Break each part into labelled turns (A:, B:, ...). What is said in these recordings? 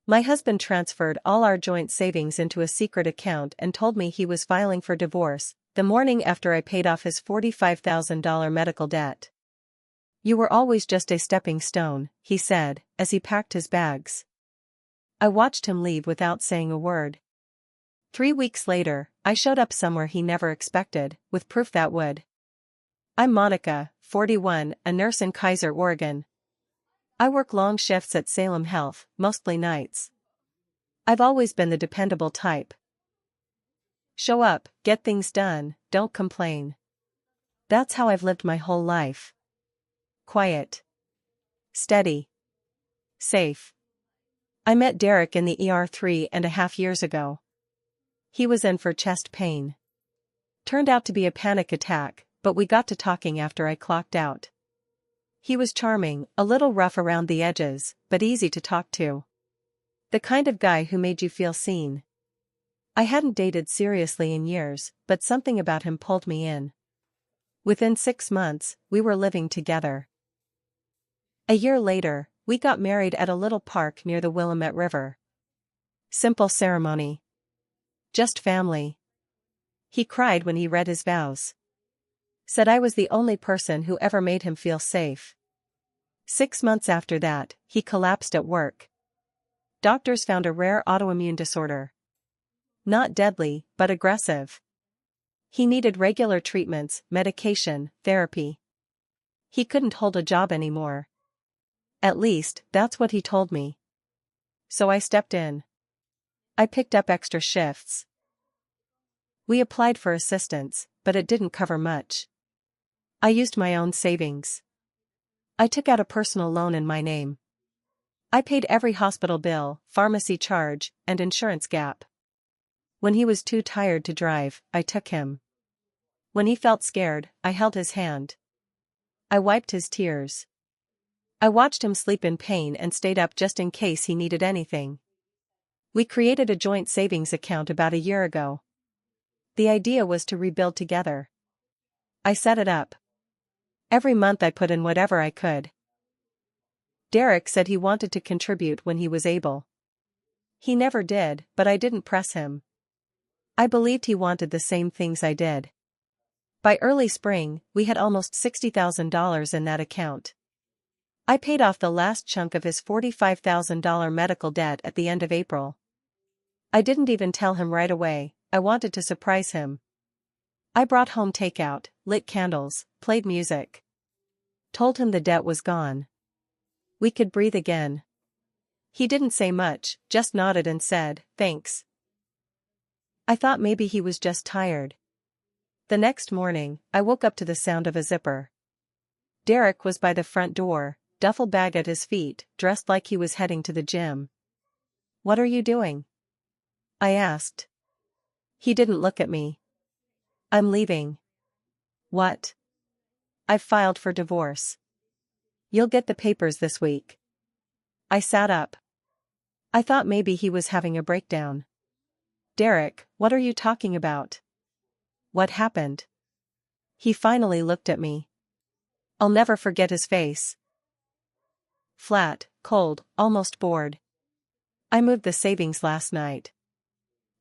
A: My husband transferred all our joint savings into a secret account and told me he was filing for divorce, the morning after I paid off his $45,000 medical debt. "You were always just a stepping stone," he said, as he packed his bags. I watched him leave without saying a word. 3 weeks later, I showed up somewhere he never expected, with proof that would. I'm Monica, 41, a nurse in Kaiser, Oregon. I work long shifts at Salem Health, mostly nights. I've always been the dependable type. Show up, get things done, don't complain. That's how I've lived my whole life. Quiet. Steady. Safe. I met Derek in the ER 3.5 years ago. He was in for chest pain. Turned out to be a panic attack, but we got to talking after I clocked out. He was charming, a little rough around the edges, but easy to talk to. The kind of guy who made you feel seen. I hadn't dated seriously in years, but something about him pulled me in. Within 6 months, we were living together. A year later, we got married at a little park near the Willamette River. Simple ceremony. Just family. He cried when he read his vows. Said I was the only person who ever made him feel safe. 6 months after that, he collapsed at work. Doctors found a rare autoimmune disorder. Not deadly, but aggressive. He needed regular treatments, medication, therapy. He couldn't hold a job anymore. At least, that's what he told me. So I stepped in. I picked up extra shifts. We applied for assistance, but it didn't cover much. I used my own savings. I took out a personal loan in my name. I paid every hospital bill, pharmacy charge, and insurance gap. When he was too tired to drive, I took him. When he felt scared, I held his hand. I wiped his tears. I watched him sleep in pain and stayed up just in case he needed anything. We created a joint savings account about a year ago. The idea was to rebuild together. I set it up. Every month I put in whatever I could. Derek said he wanted to contribute when he was able. He never did, but I didn't press him. I believed he wanted the same things I did. By early spring, we had almost $60,000 in that account. I paid off the last chunk of his $45,000 medical debt at the end of April. I didn't even tell him right away, I wanted to surprise him. I brought home takeout, lit candles, played music. Told him the debt was gone. We could breathe again. He didn't say much, just nodded and said, "Thanks." I thought maybe he was just tired. The next morning, I woke up to the sound of a zipper. Derek was by the front door, duffel bag at his feet, dressed like he was heading to the gym. "What are you doing?" I asked. He didn't look at me. "I'm leaving." "What?" "I've filed for divorce. You'll get the papers this week." I sat up. I thought maybe he was having a breakdown. "Derek, what are you talking about? What happened?" He finally looked at me. I'll never forget his face. Flat, cold, almost bored. "I moved the savings last night.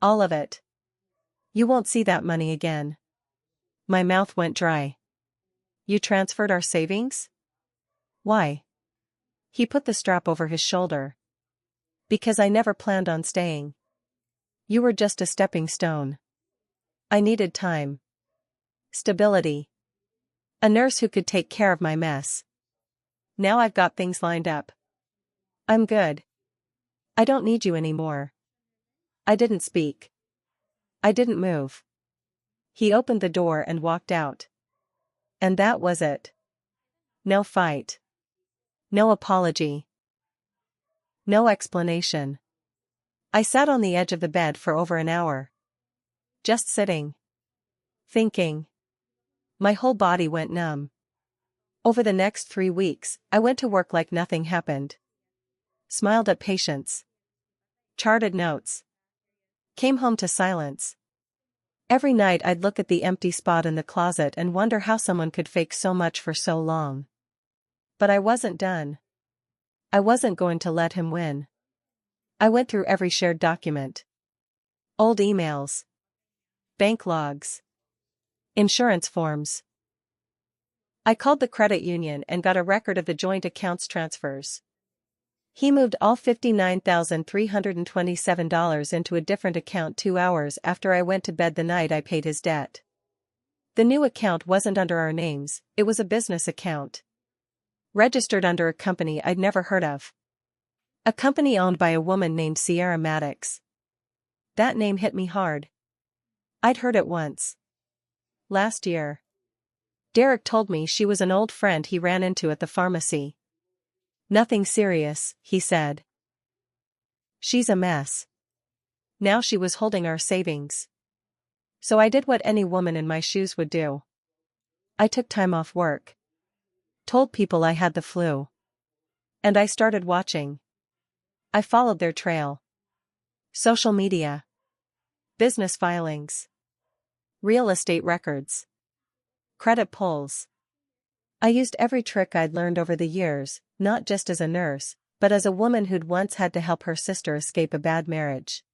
A: All of it. You won't see that money again." My mouth went dry. "You transferred our savings? Why?" He put the strap over his shoulder. "Because I never planned on staying. You were just a stepping stone. I needed time. Stability. A nurse who could take care of my mess. Now I've got things lined up. I'm good. I don't need you anymore." I didn't speak. I didn't move. He opened the door and walked out. And that was it. No fight. No apology. No explanation. I sat on the edge of the bed for over an hour. Just sitting. Thinking. My whole body went numb. Over the next 3 weeks, I went to work like nothing happened. Smiled at patients. Charted notes. Came home to silence. Every night I'd look at the empty spot in the closet and wonder how someone could fake so much for so long. But I wasn't done. I wasn't going to let him win. I went through every shared document. Old emails. Bank logs. Insurance forms. I called the credit union and got a record of the joint accounts transfers. He moved all $59,327 into a different account 2 hours after I went to bed the night I paid his debt. The new account wasn't under our names, it was a business account. Registered under a company I'd never heard of. A company owned by a woman named Sierra Maddox. That name hit me hard. I'd heard it once. Last year. Derek told me she was an old friend he ran into at the pharmacy. Nothing serious, he said. She's a mess. Now she was holding our savings. So I did what any woman in my shoes would do. I took time off work. Told people I had the flu. And I started watching. I followed their trail. Social media. Business filings. Real estate records. Credit pulls. I used every trick I'd learned over the years, not just as a nurse, but as a woman who'd once had to help her sister escape a bad marriage.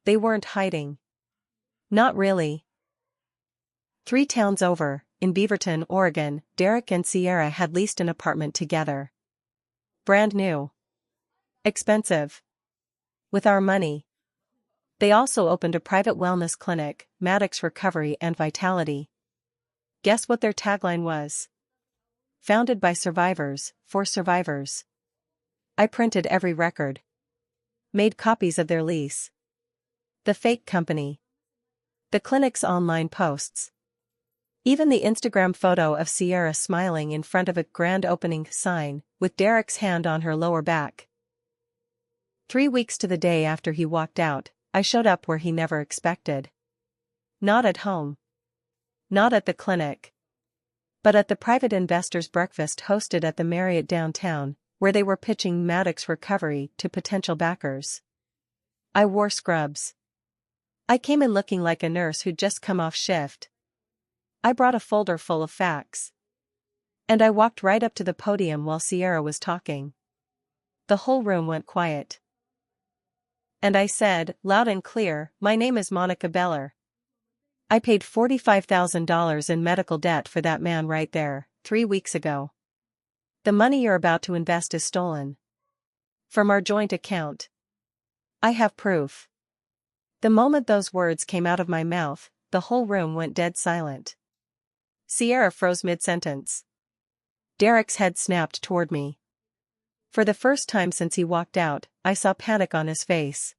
A: They weren't hiding. Not really. 3 towns over, in Beaverton, Oregon, Derek and Sierra had leased an apartment together. Brand new. Expensive. With our money. They also opened a private wellness clinic, Maddox Recovery and Vitality. Guess what their tagline was? Founded by survivors, for survivors. I printed every record. Made copies of their lease. The fake company. The clinic's online posts. Even the Instagram photo of Sierra smiling in front of a grand opening sign, with Derek's hand on her lower back. 3 weeks to the day after he walked out, I showed up where he never expected. Not at home. Not at the clinic. But at the private investors' breakfast hosted at the Marriott downtown, where they were pitching Maddox Recovery to potential backers. I wore scrubs. I came in looking like a nurse who'd just come off shift. I brought a folder full of facts. And I walked right up to the podium while Sierra was talking. The whole room went quiet. And I said, loud and clear, "My name is Monica Beller. I paid $45,000 in medical debt for that man right there, 3 weeks ago. The money you're about to invest is stolen. From our joint account. I have proof." The moment those words came out of my mouth, the whole room went dead silent. Sierra froze mid-sentence. Derek's head snapped toward me. For the first time since he walked out, I saw panic on his face.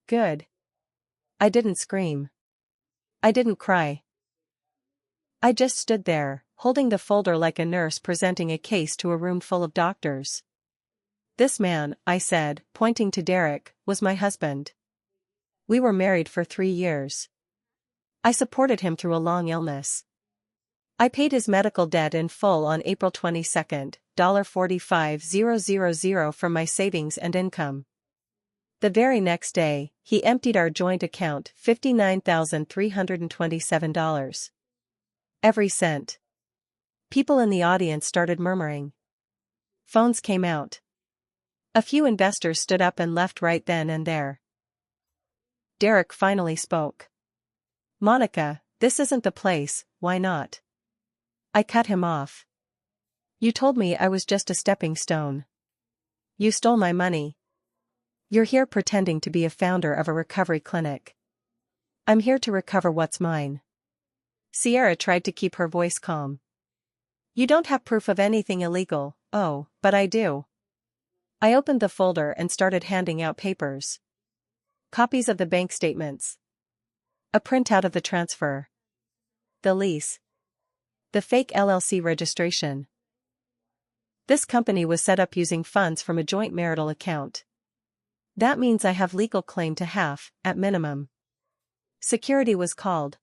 A: Good. I didn't scream. I didn't cry. I just stood there, holding the folder like a nurse presenting a case to a room full of doctors. "This man," I said, pointing to Derek, "was my husband. We were married for 3 years. I supported him through a long illness. I paid his medical debt in full on April 22, $45,000 from my savings and income. The very next day, he emptied our joint account $59,327. Every cent." People in the audience started murmuring. Phones came out. A few investors stood up and left right then and there. Derek finally spoke. "Monica, this isn't the place, why not?" I cut him off. "You told me I was just a stepping stone. You stole my money. You're here pretending to be a founder of a recovery clinic. I'm here to recover what's mine." Sierra tried to keep her voice calm. "You don't have proof of anything illegal." "Oh, but I do." I opened the folder and started handing out papers. Copies of the bank statements. A printout of the transfer. The lease. The fake LLC registration. This company was set up using funds from a joint marital account. That means I have legal claim to half, at minimum. Security was called.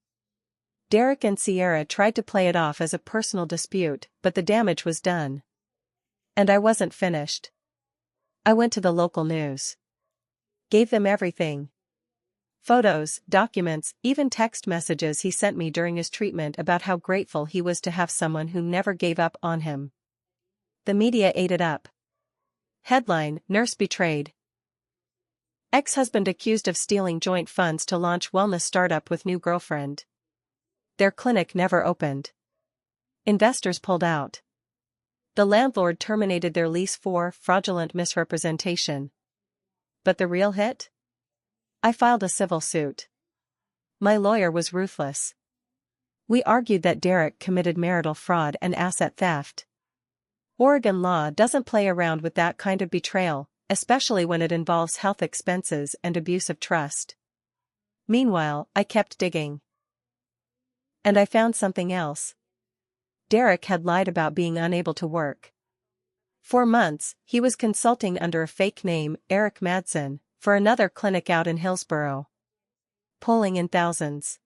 A: Derek and Sierra tried to play it off as a personal dispute, but the damage was done. And I wasn't finished. I went to the local news. Gave them everything. Photos, documents, even text messages he sent me during his treatment about how grateful he was to have someone who never gave up on him. The media ate it up. Headline: Nurse Betrayed. Ex-husband accused of stealing joint funds to launch wellness startup with new girlfriend. Their clinic never opened. Investors pulled out. The landlord terminated their lease for fraudulent misrepresentation. But the real hit? I filed a civil suit. My lawyer was ruthless. We argued that Derek committed marital fraud and asset theft. Oregon law doesn't play around with that kind of betrayal, especially when it involves health expenses and abuse of trust. Meanwhile, I kept digging. And I found something else. Derek had lied about being unable to work. For months, he was consulting under a fake name, Eric Madsen, for another clinic out in Hillsborough. Pulling in thousands.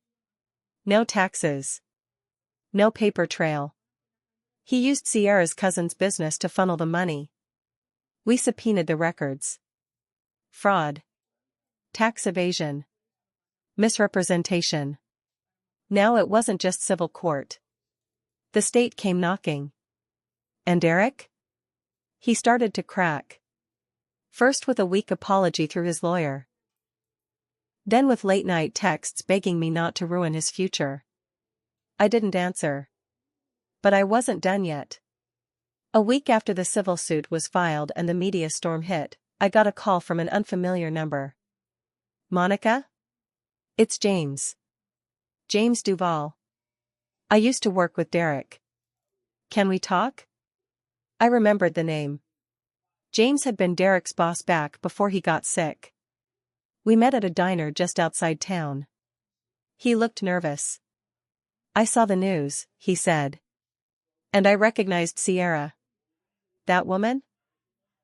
A: No taxes. No paper trail. He used Sierra's cousin's business to funnel the money. We subpoenaed the records. Fraud. Tax evasion. Misrepresentation. Now it wasn't just civil court. The state came knocking. And Eric? He started to crack. First with a weak apology through his lawyer. Then with late-night texts begging me not to ruin his future. I didn't answer. But I wasn't done yet. A week after the civil suit was filed and the media storm hit, I got a call from an unfamiliar number. Monica? It's James. James Duval. I used to work with Derek. Can we talk? I remembered the name. James had been Derek's boss back before he got sick. We met at a diner just outside town. He looked nervous. I saw the news, he said. And I recognized Sierra. That woman?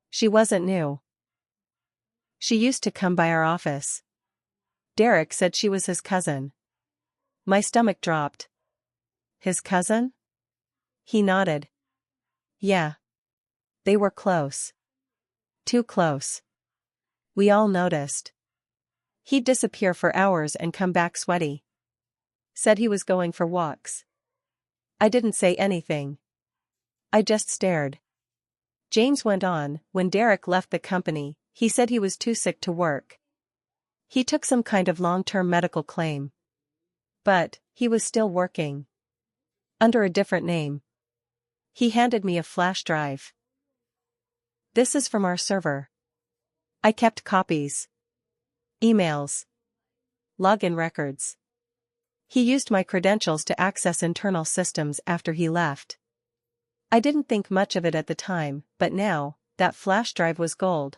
A: She wasn't new. She used to come by our office. Derek said she was his cousin. My stomach dropped. His cousin? He nodded. Yeah. They were close. Too close. We all noticed. He'd disappear for hours and come back sweaty. Said he was going for walks. I didn't say anything. I just stared. James went on, when Derek left the company, he said he was too sick to work. He took some kind of long-term medical claim. But, he was still working. Under a different name. He handed me a flash drive. This is from our server. I kept copies. Emails. Login records. He used my credentials to access internal systems after he left. I didn't think much of it at the time, but now, that flash drive was gold.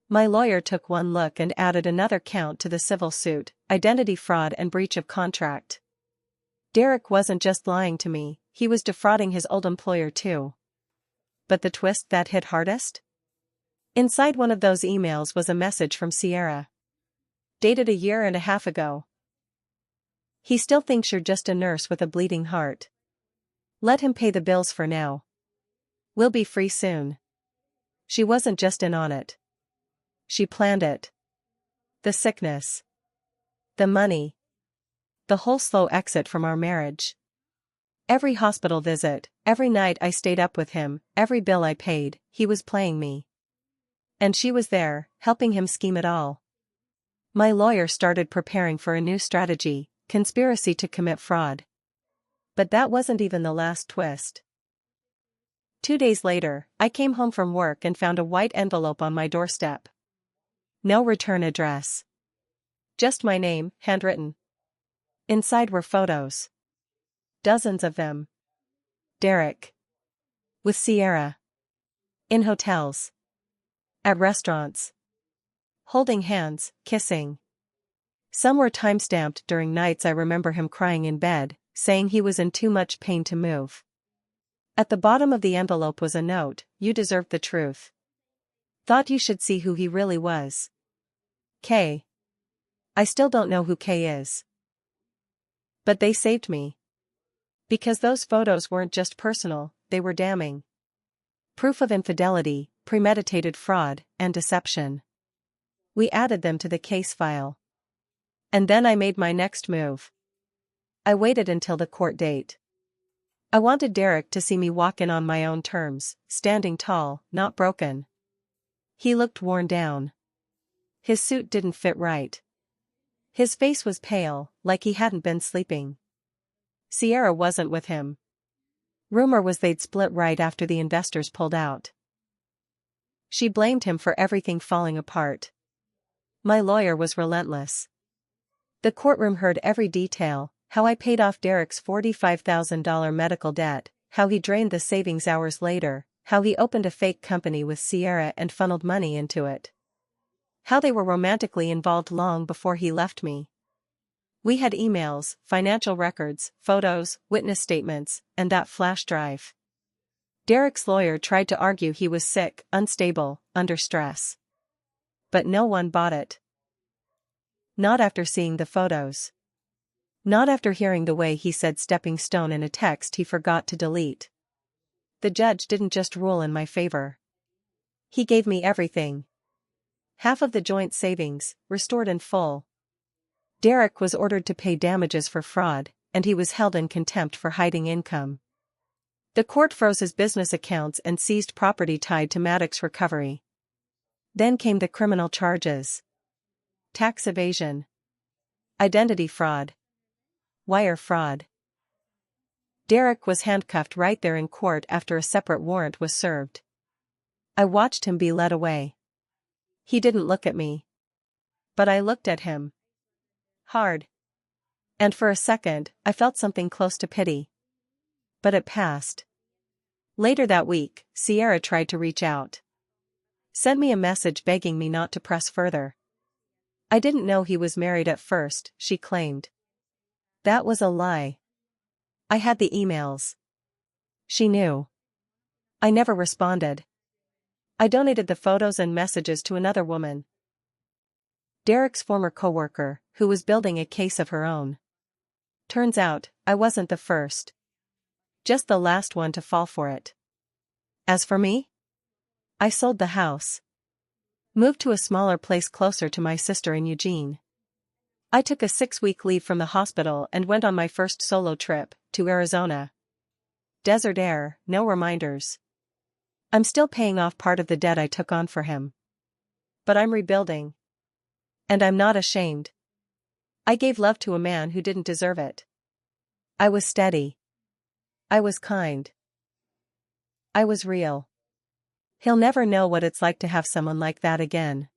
A: My lawyer took one look and added another count to the civil suit, identity fraud and breach of contract. Derek wasn't just lying to me, he was defrauding his old employer too. But the twist that hit hardest? Inside one of those emails was a message from Sierra. Dated a year and a half ago. He still thinks you're just a nurse with a bleeding heart. Let him pay the bills for now. We'll be free soon. She wasn't just in on it. She planned it. The sickness. The money. The whole slow exit from our marriage. Every hospital visit, every night I stayed up with him, every bill I paid, he was playing me. And she was there, helping him scheme it all. My lawyer started preparing for a new strategy, conspiracy to commit fraud. But that wasn't even the last twist. 2 days later, I came home from work and found a white envelope on my doorstep. No return address. Just my name, handwritten. Inside were photos. Dozens of them. Derek. With Sierra. In hotels. At restaurants. Holding hands, kissing. Some were time-stamped during nights I remember him crying in bed, saying he was in too much pain to move. At the bottom of the envelope was a note, "You deserved the truth. Thought you should see who he really was. K." I still don't know who K is. But they saved me. Because those photos weren't just personal, they were damning. Proof of infidelity, premeditated fraud, and deception. We added them to the case file. And then I made my next move. I waited until the court date. I wanted Derek to see me walk in on my own terms, standing tall, not broken. He looked worn down. His suit didn't fit right. His face was pale, like he hadn't been sleeping. Sierra wasn't with him. Rumor was they'd split right after the investors pulled out. She blamed him for everything falling apart. My lawyer was relentless. The courtroom heard every detail: how I paid off Derek's $45,000 medical debt, how he drained the savings hours later, how he opened a fake company with Sierra and funneled money into it. How they were romantically involved long before he left me. We had emails, financial records, photos, witness statements, and that flash drive. Derek's lawyer tried to argue he was sick, unstable, under stress. But no one bought it. Not after seeing the photos. Not after hearing the way he said stepping stone in a text he forgot to delete. The judge didn't just rule in my favor. He gave me everything. Half of the joint savings, restored in full. Derek was ordered to pay damages for fraud, and he was held in contempt for hiding income. The court froze his business accounts and seized property tied to Maddox's recovery. Then came the criminal charges. Tax evasion. Identity fraud. Wire fraud. Derek was handcuffed right there in court after a separate warrant was served. I watched him be led away. He didn't look at me. But I looked at him. Hard. And for a second, I felt something close to pity. But it passed. Later that week, Sierra tried to reach out. Sent me a message begging me not to press further. I didn't know he was married at first, she claimed. That was a lie. I had the emails. She knew. I never responded. I donated the photos and messages to another woman. Derek's former coworker, who was building a case of her own. Turns out, I wasn't the first. Just the last one to fall for it. As for me? I sold the house. Moved to a smaller place closer to my sister in Eugene. I took a 6-week leave from the hospital and went on my first solo trip, to Arizona. Desert air, no reminders. I'm still paying off part of the debt I took on for him. But I'm rebuilding. And I'm not ashamed. I gave love to a man who didn't deserve it. I was steady. I was kind. I was real. He'll never know what it's like to have someone like that again.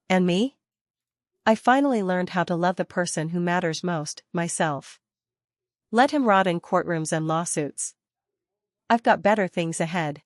A: And me? I finally learned how to love the person who matters most, myself. Let him rot in courtrooms and lawsuits. I've got better things ahead.